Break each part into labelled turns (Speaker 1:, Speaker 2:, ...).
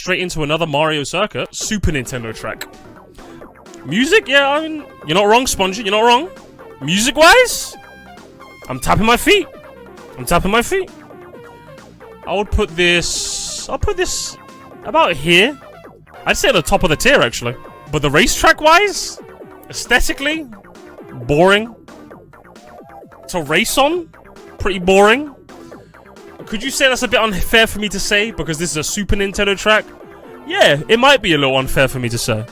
Speaker 1: straight into another Mario Circuit Super Nintendo track. Music, yeah, I mean, you're not wrong, Spongy, you're not wrong. Music-wise, I'm tapping my feet. I'll put this about here. I'd say at the top of the tier, actually. But the racetrack-wise, aesthetically, boring. To race on, pretty boring. Could you say that's a bit unfair for me to say because this is a Super Nintendo track? Yeah, it might be a little unfair for me to say.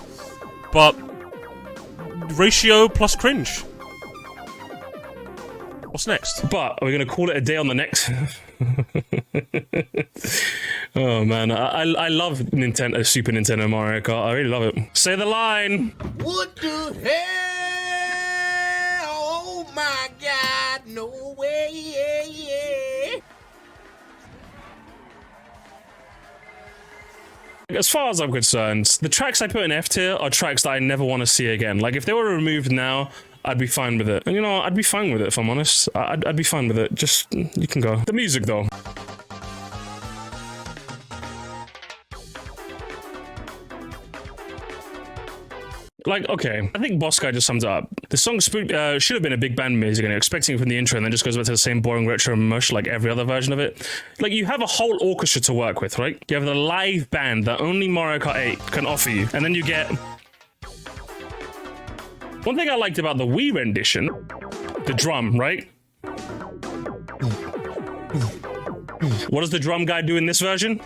Speaker 1: But ratio plus cringe. What's next? But are we gonna call it a day on the next? Oh man, I love Super Nintendo Mario Kart. I really love it. Say the line.
Speaker 2: What the hell? Oh my God! No way!
Speaker 1: As far as I'm concerned, the tracks I put in F tier are tracks that I never want to see again. Like, if they were removed now, I'd be fine with it. And you know, I'd be fine with it, if I'm honest. I'd be fine with it. Just, you can go. The music, though. Like, okay, I think Boss Guy just sums it up. The song should have been a big band music, and you're expecting it from the intro, and then just goes back to the same boring retro mush like every other version of it. Like, you have a whole orchestra to work with, right? You have the live band that only Mario Kart 8 can offer you, and then you get... One thing I liked about the Wii rendition, the drum, right? What does the drum guy do in this version?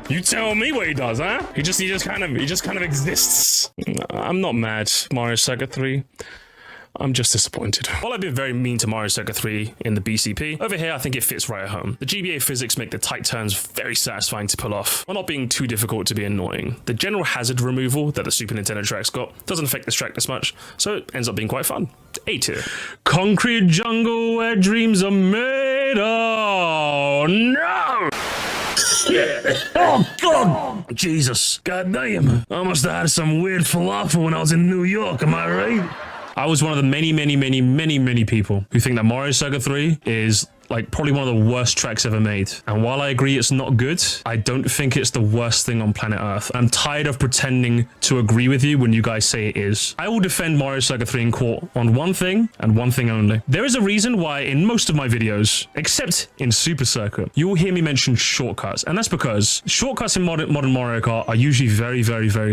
Speaker 1: You tell me what he does, huh? He just kind of exists. I'm not mad, Mario Circuit 3. I'm just disappointed. While I've been very mean to Mario Circuit 3 in the BCP, over here I think it fits right at home. The GBA physics make the tight turns very satisfying to pull off, while not being too difficult to be annoying. The general hazard removal that the Super Nintendo track's got doesn't affect this track as much, so it ends up being quite fun. A tier. Concrete jungle where dreams are made. Oh no! Shit. Oh god! Jesus. God damn. I must have had some weird falafel when I was in New York, am I right? I was one of the many people who think that Mario Circuit 3 is like probably one of the worst tracks ever made. And while I agree it's not good, I don't think it's the worst thing on planet Earth. I'm tired of pretending to agree with you when you guys say it is. I will defend Mario Circuit 3 in court on one thing and one thing only. There is a reason why in most of my videos, except in Super Circuit, you will hear me mention shortcuts. And that's because shortcuts in modern Mario Kart are usually very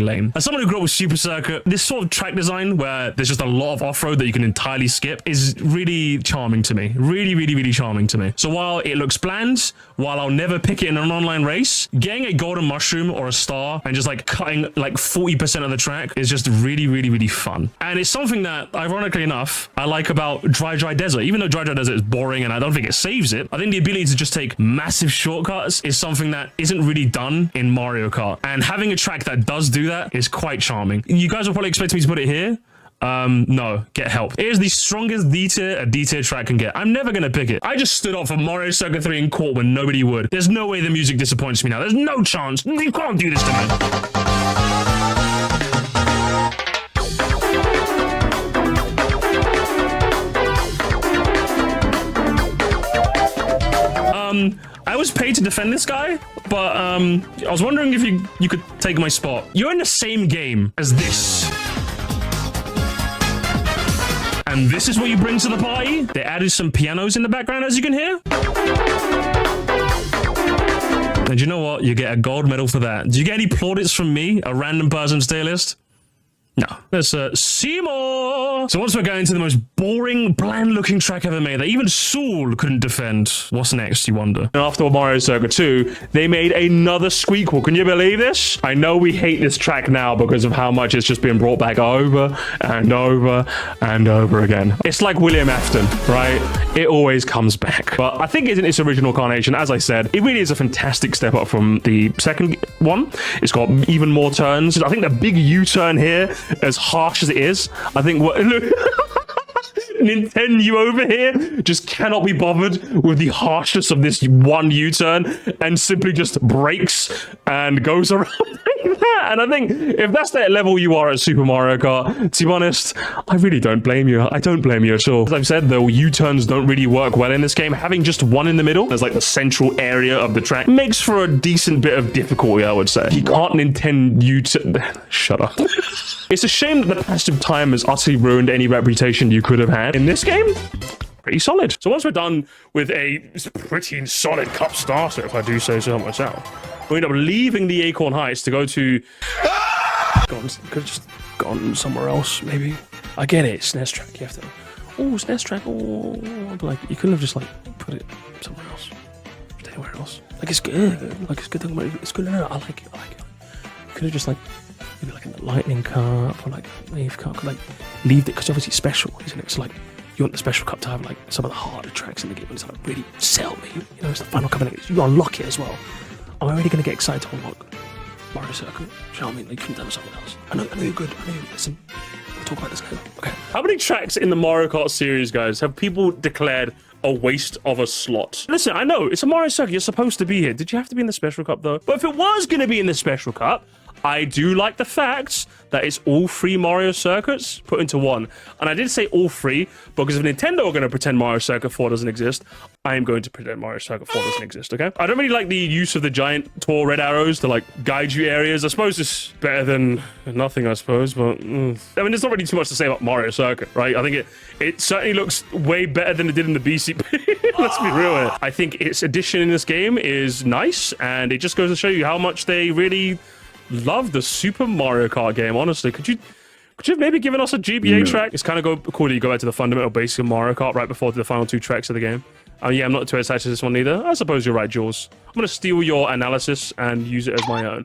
Speaker 1: lame. As someone who grew up with Super Circuit, this sort of track design where there's just a lot of off-road that you can entirely skip is really charming to me. Really charming to me. So while it looks bland, while I'll never pick it in an online race, getting a golden mushroom or a star and just like cutting like 40% of the track is just really fun. And it's something that, ironically enough, I like about Dry Desert. Even though Dry Desert is boring and I don't think it saves it, I think the ability to just take massive shortcuts is something that isn't really done in Mario Kart. And having a track that does do that is quite charming. You guys will probably expect me to put it here. No, get help. It is the strongest D-tier a D-tier track can get. I'm never gonna pick it. I just stood up for Mario Circuit 3 in court when nobody would. There's no way the music disappoints me now. There's no chance. You can't do this to me. I was paid to defend this guy, but I was wondering if you could take my spot. You're in the same game as this. And this is what you bring to the party? They added some pianos in the background, as you can hear. And you know what? You get a gold medal for that. Do you get any plaudits from me, a random person's tier list? No. Let's see more. So once we're going to the most boring, bland-looking track ever made that even Saul couldn't defend, what's next, you wonder? And after Mario Circuit 2, they made another Squeakquel. Can you believe this? I know we hate this track now because of how much it's just been brought back over and over and over again. It's like William Afton, right? It always comes back. But I think in its original carnation, as I said, it really is a fantastic step up from the second one. It's got even more turns. I think the big U-turn here, as harsh as it is, I think what Nintendo over here just cannot be bothered with the harshness of this one U-turn and simply just brakes and goes around. And I think if that's that level you are at Super Mario Kart, to be honest, I really don't blame you. I don't blame you at all. As I've said, the U-turns don't really work well in this game. Having just one in the middle as like the central area of the track makes for a decent bit of difficulty, I would say. You can't intend U-turn. Shut up. It's a shame that the passage of time has utterly ruined any reputation you could have had in this game. Pretty solid. So once we're done with a pretty solid cup starter, if I do say so myself, we end up leaving the Acorn Heights to go to... Could have just gone somewhere else, maybe. I get it, SNES Track. You have to... Oh, SNES Track. Oh, but like, you couldn't have just like put it somewhere else. Just anywhere else. Like, it's good. Like, it's good. It's good. No, I like it. I like it. You could have just like... Maybe like a lightning cup or like a wave cup. Like, leave it, because obviously it's special, isn't it? It's like... You want the special cup to have like some of the harder tracks in the game, and it's like really sell me. You know, it's the final cup, and you unlock it as well. Am I really going to get excited to unlock Mario Circuit? Do you know what I mean? Like, you couldn't have done something else. I know you're good. I know you listen. We'll talk about this later. Okay. How many tracks in the Mario Kart series, guys, have people declared a waste of a slot? Listen, I know it's a Mario Circuit. You're supposed to be here. Did you have to be in the special cup though? But if it was going to be in the special cup, I do like the fact that it's all 3 Mario Circuits put into one. And I did say all 3 because if Nintendo are going to pretend Mario Circuit 4 doesn't exist, I am going to pretend Mario Circuit 4 doesn't exist, okay? I don't really like the use of the giant, tall red arrows to, like, guide you areas. I suppose it's better than nothing, I suppose, but... I mean, there's not really too much to say about Mario Circuit, right? I think it certainly looks way better than it did in the BCP. Let's be real here. I think its addition in this game is nice, and it just goes to show you how much they really... love the Super Mario Kart game, honestly. Could you have maybe given us a GBA track? It's kind of cool that you go back to the fundamental basics of Mario Kart right before the final 2 tracks of the game. Yeah, I'm not too attached to this one either. I suppose you're right, Jules. I'm going to steal your analysis and use it as my own.